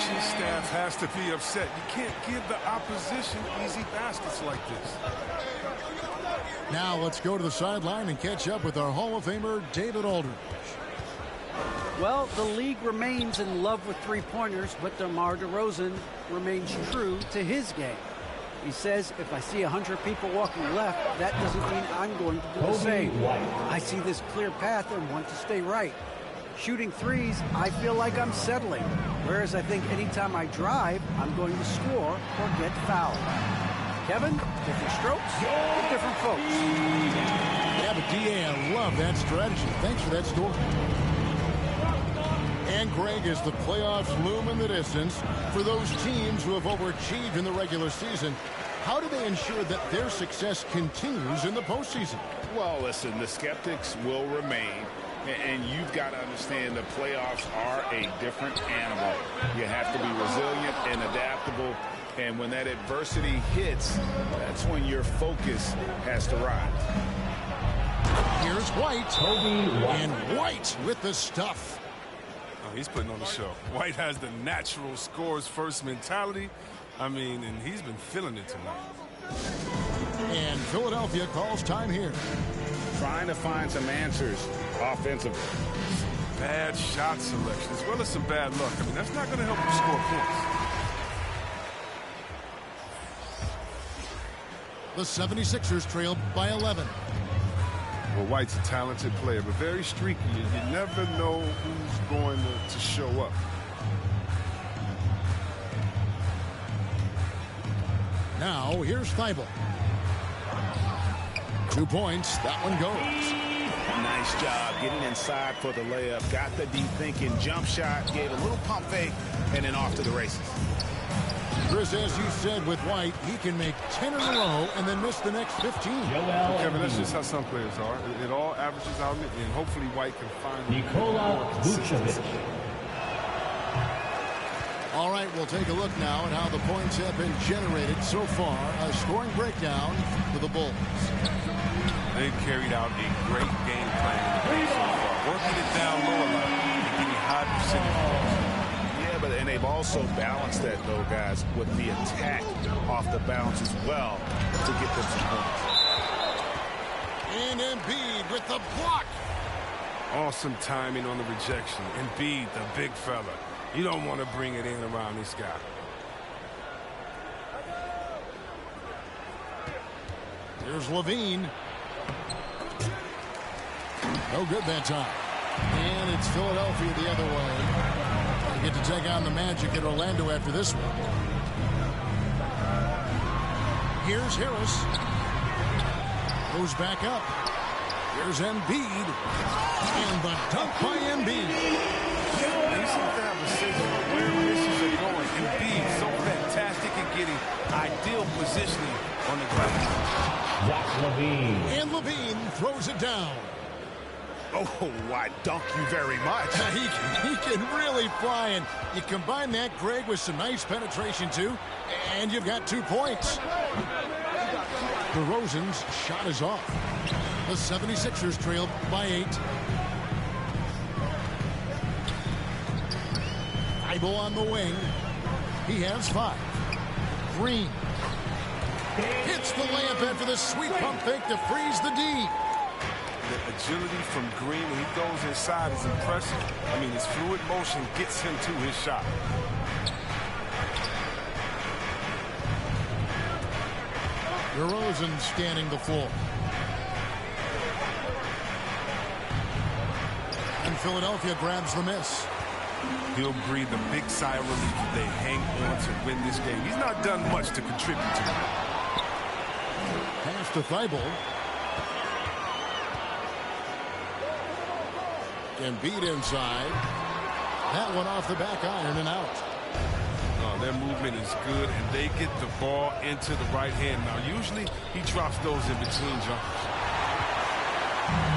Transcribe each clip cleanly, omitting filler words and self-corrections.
coaching staff has to be upset. You can't give the opposition easy baskets like this. Now let's go to the sideline and catch up with our Hall of Famer, David Aldridge. Well, the league remains in love with three-pointers, but DeMar DeRozan remains true to his game. He says, if I see 100 people walking left, that doesn't mean I'm going to do the same. I see this clear path and want to stay right. Shooting threes, I feel like I'm settling. Whereas I think anytime I drive, I'm going to score or get fouled. Kevin, different strokes, for different folks. Yeah, but DA, I love that strategy. Thanks for that story. And Greg, as the playoffs loom in the distance, for those teams who have overachieved in the regular season, how do they ensure that their success continues in the postseason? Well, listen, the skeptics will remain. And you've got to understand the playoffs are a different animal. You have to be resilient and adaptable. And when that adversity hits, that's when your focus has to rise. Here's White. And White with the stuff. Oh, he's putting on the show. White has the natural scores first mentality. I mean, and he's been feeling it tonight. And Philadelphia calls time here. Trying to find some answers offensively. Bad shot selection as well as some bad luck. I mean, that's not going to help you score points. The 76ers trailed by 11. Well, White's a talented player, but very streaky. You never know who's going to show up. Now, here's Thibault. 2 points. That one goes. Nice job getting inside for the layup. Got the deep thinking jump shot, gave a little pump fake, and then off to the races. Chris, as you said with White, he can make 10 in a row and then miss the next 15. Well, Kevin, that's just how some players are. It all averages out, and hopefully White can find Nikola Vucevic. All right, we'll take a look now at how the points have been generated so far. A scoring breakdown for the Bulls. They've carried out a great game plan in the paint so far, working it down low a lot and getting high percentage. Yeah, and they've also balanced that, though, guys, with the attack off the bounce as well to get them some points. And Embiid with the block. Awesome timing on the rejection. Embiid, the big fella. You don't want to bring it in around this guy. Here's Levine. No good that time. And it's Philadelphia the other way. They get to take on the Magic at Orlando after this one. Here's Harris. Goes back up. Here's Embiid. And the dunk by Embiid. They seem to have a sense of where misses are going. Embiid so fantastic at getting ideal positioning on the glass. And Levine throws it down. Oh, why, dunk you very much. He can really fly, and you combine that, Greg, with some nice penetration, too, and you've got 2 points. DeRozan's shot is off. The 76ers trailed by 8. Thibault on the wing. He has 5. Green hits the layup after the sweet pump fake to freeze the D. The agility from Green when he goes inside is impressive. I mean, his fluid motion gets him to his shot. DeRozan scanning the floor. And Philadelphia grabs the miss. He'll breathe a big sigh of relief if they hang on to win this game. He's not done much to contribute to it. Pass to Thibault. Embiid inside. That one off the back iron and out. Their movement is good, and they get the ball into the right hand. Now, usually he drops those in between jumpers.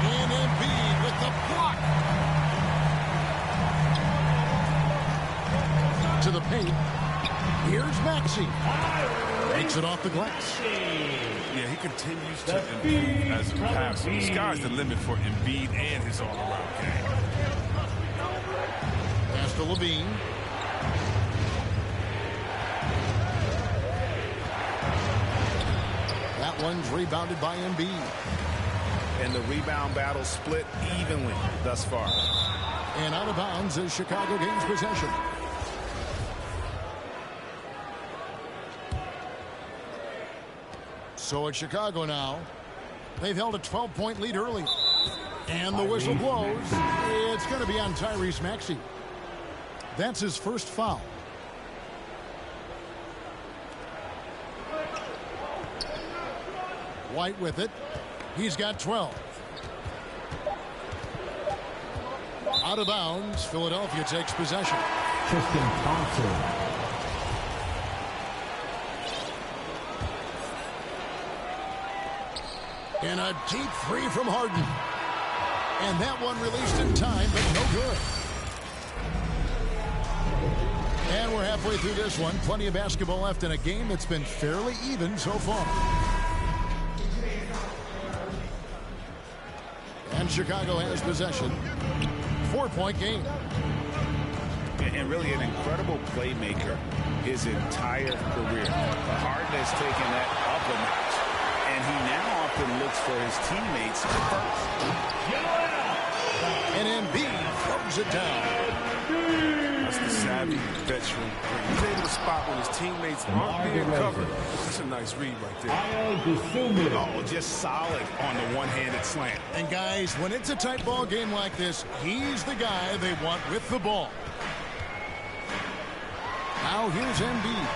And Embiid with the block. To the paint. Here's Maxey. Takes it off the glass. Yeah, he continues to improve as a passer. The sky's the limit for Embiid and his all-around game. Pass to Levine. one's rebounded by Embiid. And the rebound battle split evenly thus far. And out of bounds as Chicago gains possession. So it's Chicago now. They've held a 12-point lead early. And the whistle blows. It's going to be on Tyrese Maxey. That's his first foul. White with it. He's got 12. Out of bounds. Philadelphia takes possession. Tristan Thompson. And a deep three from Harden. And that one released in time, but no good. And we're halfway through this one. Plenty of basketball left in a game that's been fairly even so far. And Chicago has possession. 4-point game. And really an incredible playmaker his entire career. Harden has taken that up a notch. And he now often looks for his teammates first. And Embiid throws it down. That's the savvy veteran. He's able to spot when his teammates aren't being covered. That's a nice read right there. Oh, just solid on the one-handed slant. And guys, when it's a tight ball game like this, he's the guy they want with the ball. Now here's Embiid.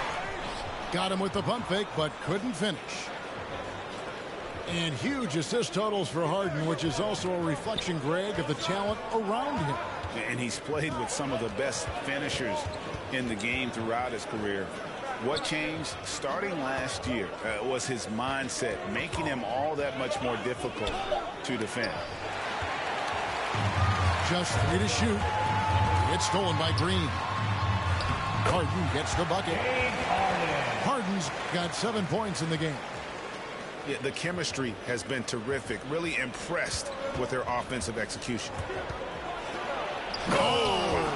Got him with the pump fake, but couldn't finish. And huge assist totals for Harden, which is also a reflection, Greg, of the talent around him. And he's played with some of the best finishers in the game throughout his career. What changed starting last year was his mindset, making him all that much more difficult to defend. Just 3 to shoot. It's stolen by Green. Harden gets the bucket. Harden's got 7 points in the game. Yeah, the chemistry has been terrific. Really impressed with their offensive execution. Oh,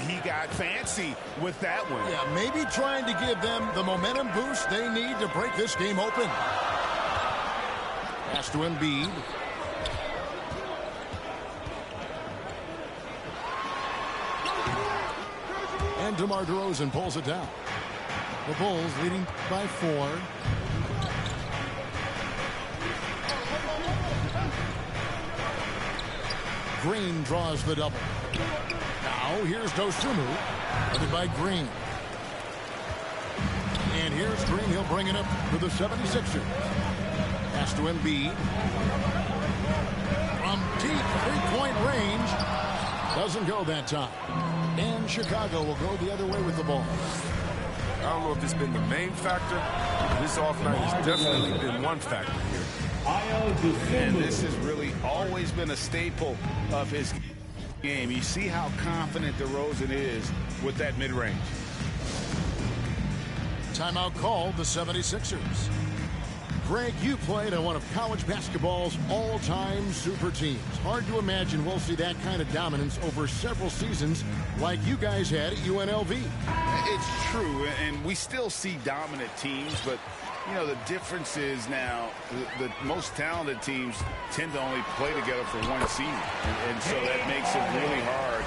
he got fancy with that one. Yeah, maybe trying to give them the momentum boost they need to break this game open. Pass to Embiid. And DeMar DeRozan pulls it down. The Bulls leading by 4. Green draws the double. Now here's Dosunmu, headed by Green. And here's Green. He'll bring it up for the 76ers. Pass to Embiid. From deep three-point range. Doesn't go that time. And Chicago will go the other way with the ball. I don't know if it's been the main factor. This off night has definitely been one factor here. And this has really always been a staple of his game. You see how confident DeRozan is with that mid-range. Timeout called the 76ers. Greg, you played on one of college basketball's all-time super teams. Hard to imagine we'll see that kind of dominance over several seasons like you guys had at UNLV. It's true, and we still see dominant teams, but, you know, the difference is now the most talented teams tend to only play together for one season, and so that makes it really hard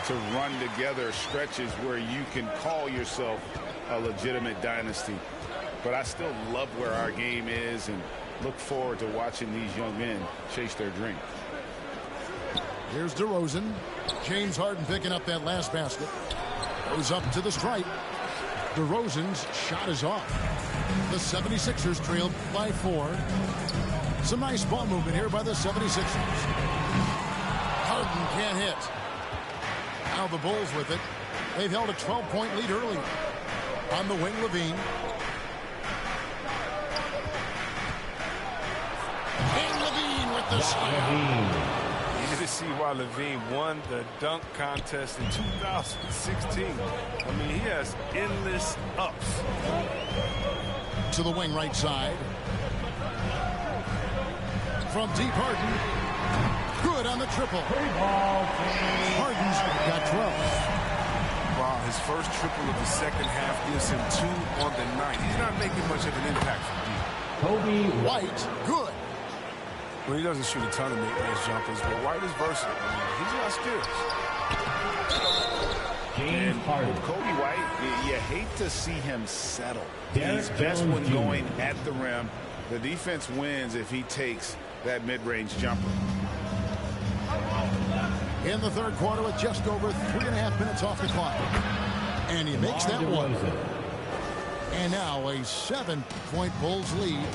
to run together stretches where you can call yourself a legitimate dynasty. But I still love where our game is and look forward to watching these young men chase their dream. Here's DeRozan. James Harden picking up that last basket. Goes up to the stripe. DeRozan's shot is off. The 76ers trailed by 4. Some nice ball movement here by the 76ers. Harden can't hit. Now the Bulls with it. They've held a 12-point lead early. On the wing, Levine. And Levine with the shot. You get to see why Levine won the dunk contest in 2016. I mean, he has endless ups. To the wing right side. From deep, Harden. Good on the triple. Harden's got 12. while his first triple of the second half gives him 2 on the night. He's not making much of an impact from deep. Kobe White, good. Well, he doesn't shoot a ton of mid-range jumpers, but White is versatile. I mean, he's got skills. James Harden. With Kobe White, you hate to see him settle. Derek He's best Jones when Jr. going at the rim. The defense wins if he takes that mid-range jumper. In the third quarter with just over 3.5 minutes off the clock. And he makes that one. And now a 7-point Bulls lead.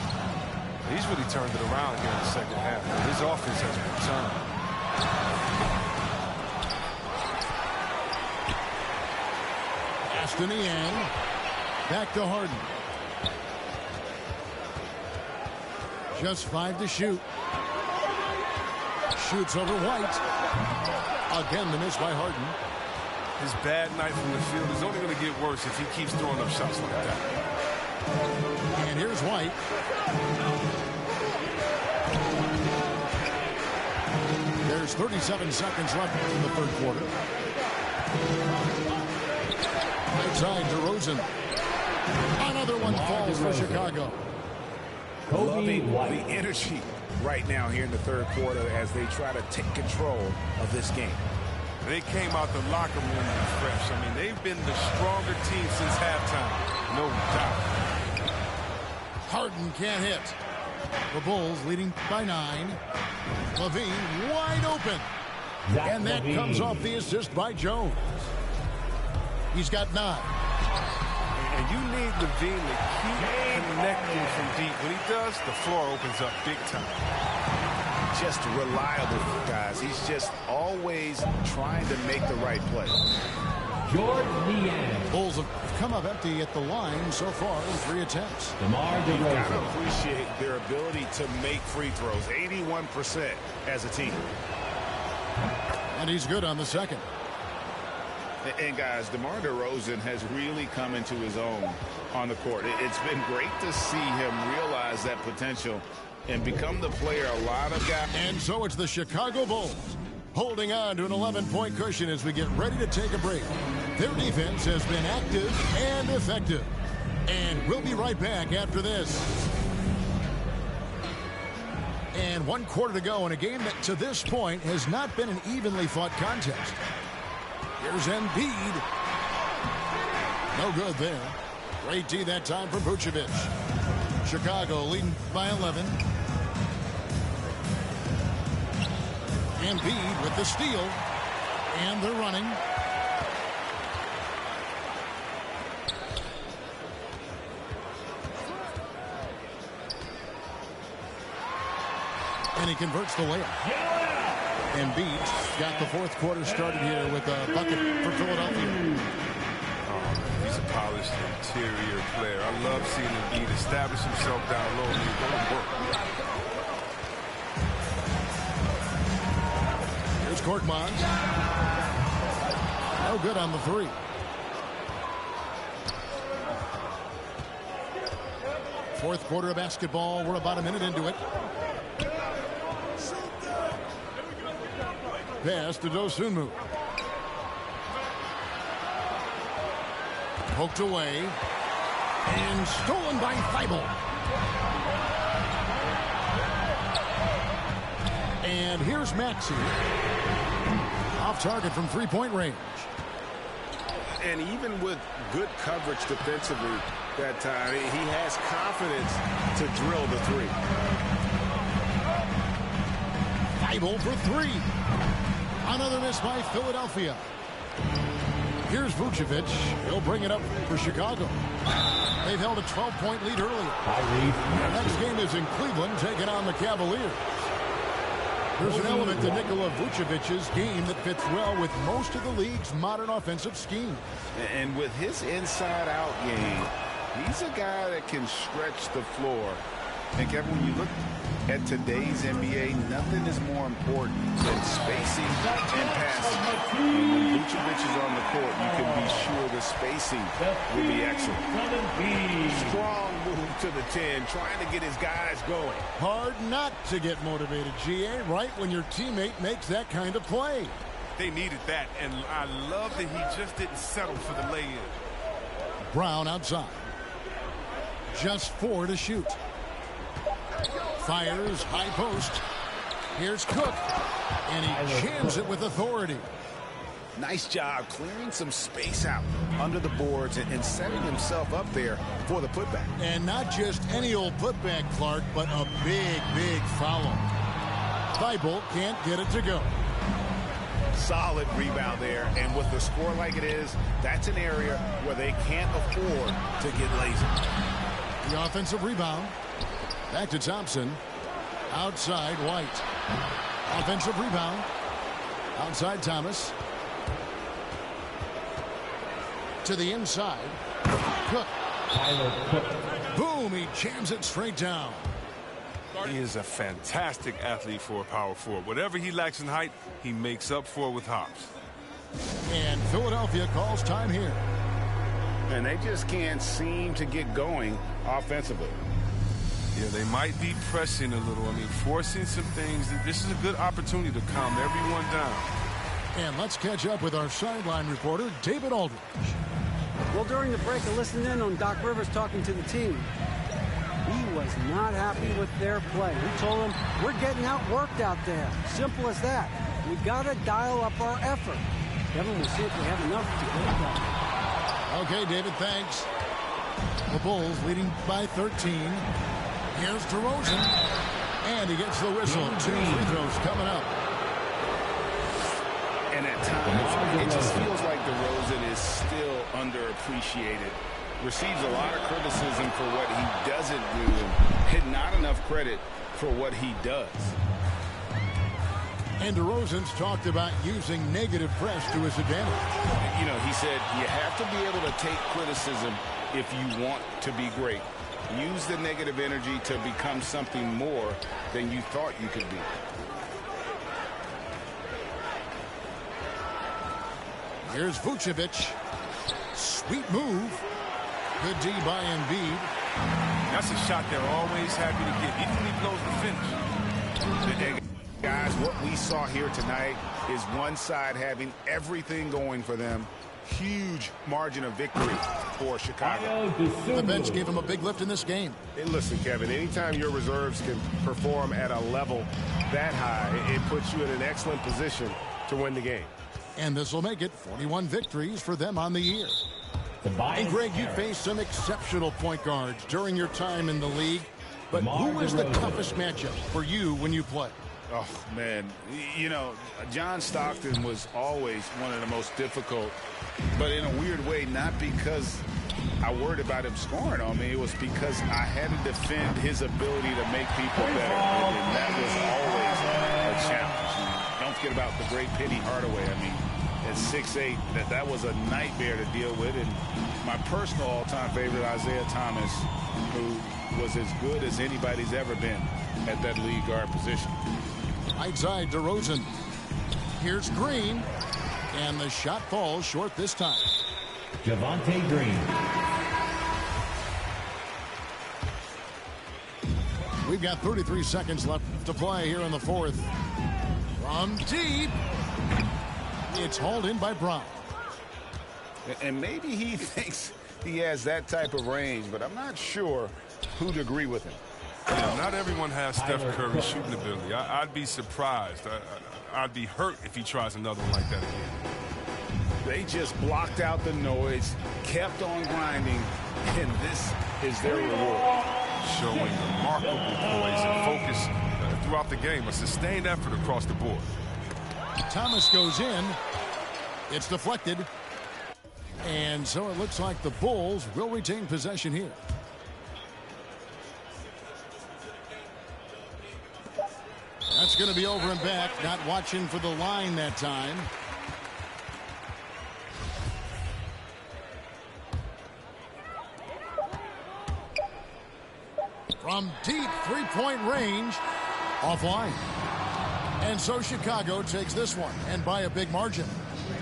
He's really turned it around here in the second half. His offense has returned. Passed in the end. Back to Harden. Just 5 to shoot. Shoots over White. Again, the miss by Harden. His bad night from the field is only going to get worse if he keeps throwing up shots like that. And here's White. There's 37 seconds left in the third quarter. Right side, DeRozan. Another one falls for Chicago. Loving the energy right now here in the third quarter as they try to take control of this game. They came out the locker room refreshed. I mean, they've been the stronger team since halftime. No doubt. Harden can't hit. The Bulls leading by 9. Levine wide open. And that comes off the assist by Jones. He's got 9. And you need Levine to keep connecting from deep. When he does, the floor opens up big time. Just reliable, guys. He's just always trying to make the right play. Jordan Niang. Bulls have come up empty at the line so far in 3 attempts. DeMar You gotta DeRozan. appreciate their ability to make free throws. 81% as a team. And he's good on the second. And guys, DeMar DeRozan has really come into his own on the court. It's been great to see him realize that potential and become the player a lot of guys. And so it's the Chicago Bulls holding on to an 11-point cushion as we get ready to take a break. Their defense has been active and effective. And we'll be right back after this. And 1 quarter to go in a game that to this point has not been an evenly fought contest. Here's Embiid. No good there. Great D that time from Vucevic. Chicago leading by 11. Embiid with the steal. And they're running. And he converts the layup. Embiid got the fourth quarter started here with a bucket for Philadelphia. He's a polished interior player. I love seeing Embiid establish himself down low and go to work. Here's Korkmaz. No good on the 3. Fourth quarter of basketball. We're about a minute into it. Pass to Dosunmu. Poked away. And stolen by Thibault. And here's Maxey. Off target from 3-point range. And even with good coverage defensively that time, he has confidence to drill the 3. Thibault for 3. Another miss by Philadelphia. Here's Vucevic. He'll bring it up for Chicago. They've held a 12-point lead earlier. The next game is in Cleveland, taking on the Cavaliers. There's an element to Nikola Vucevic's game that fits well with most of the league's modern offensive scheme. And with his inside-out game, he's a guy that can stretch the floor. And Kevin, when you look at today's NBA, nothing is more important than spacing and passing. And when Vucevic is on the court, you can be sure the spacing will be excellent. Strong move to the 10, trying to get his guys going. Hard not to get motivated, GA, right when your teammate makes that kind of play. They needed that, and I love that he just didn't settle for the lay-in. Brown outside. Just 4 to shoot. Fires high post. Here's Cook, and he jams it with authority. Nice job clearing some space out under the boards and setting himself up there for the putback. And not just any old putback, Clark, but a big, big foul. Thibault can't get it to go. Solid rebound there, and with the score like it is, that's an area where they can't afford to get lazy. The offensive rebound. Back to Thompson. Outside White. Offensive rebound. Outside Thomas. To the inside. Cook. Boom, he jams it straight down. He is a fantastic athlete for a power forward. Whatever he lacks in height, he makes up for with hops. And Philadelphia calls time here. And they just can't seem to get going offensively. Yeah, they might be pressing a little. I mean, forcing some things. This is a good opportunity to calm everyone down. And let's catch up with our sideline reporter, David Aldridge. Well, during the break, I listened in on Doc Rivers talking to the team. He was not happy with their play. He told them, we're getting outworked out there. Simple as that. We got to dial up our effort. Kevin, we'll see if we have enough to get it done. Okay, David, thanks. The Bulls leading by 13. Here's DeRozan. And he gets the whistle. 2 free throws coming up. And at times, it just feels like DeRozan is still underappreciated. Receives a lot of criticism for what he doesn't do and not enough credit for what he does. And DeRozan's talked about using negative press to his advantage. You know, he said you have to be able to take criticism if you want to be great. Use the negative energy to become something more than you thought you could be. Here's Vucevic. Sweet move. Good D by Embiid. That's a shot they're always happy to get, even when he blows the finish. Guys, what we saw here tonight is one side having everything going for them. Huge margin of victory for Chicago. The bench gave him a big lift in this game. And listen, Kevin, anytime your reserves can perform at a level that high, it puts you in an excellent position to win the game. And this will make it 41 victories for them on the year. And Greg, you faced some exceptional point guards during your time in the league. But who was the toughest matchup for you when you play? Oh, man. You know, John Stockton was always one of the most difficult, but in a weird way, not because I worried about him scoring on me. It was because I had to defend his ability to make people better. And that was always a challenge. Don't forget about the great Penny Hardaway. I mean, at 6'8", that was a nightmare to deal with. And my personal all-time favorite, Isaiah Thomas, who was as good as anybody's ever been at that lead guard position. Right side, DeRozan. Here's Green. And the shot falls short this time. Javonte Green. We've got 33 seconds left to play here in the fourth. From deep. It's hauled in by Brown. And maybe he thinks he has that type of range, but I'm not sure who'd agree with him. Yeah, not everyone has Steph Curry's shooting ability. I'd be surprised. I'd be hurt if he tries another one like that again. They just blocked out the noise, kept on grinding, and this is their reward. Showing remarkable poise and focus throughout the game. A sustained effort across the board. Thomas goes in. It's deflected. And so it looks like the Bulls will retain possession here. That's going to be over and back. Not watching for the line that time. From deep three-point range, offline. And so Chicago takes this one, and by a big margin.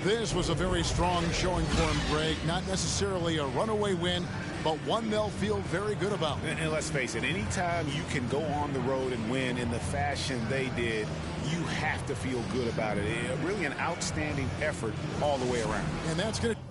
This was a very strong showing for him, Greg. Not necessarily a runaway win, but one they'll feel very good about. And let's face it, anytime you can go on the road and win in the fashion they did, you have to feel good about it. Really an outstanding effort all the way around. And that's going to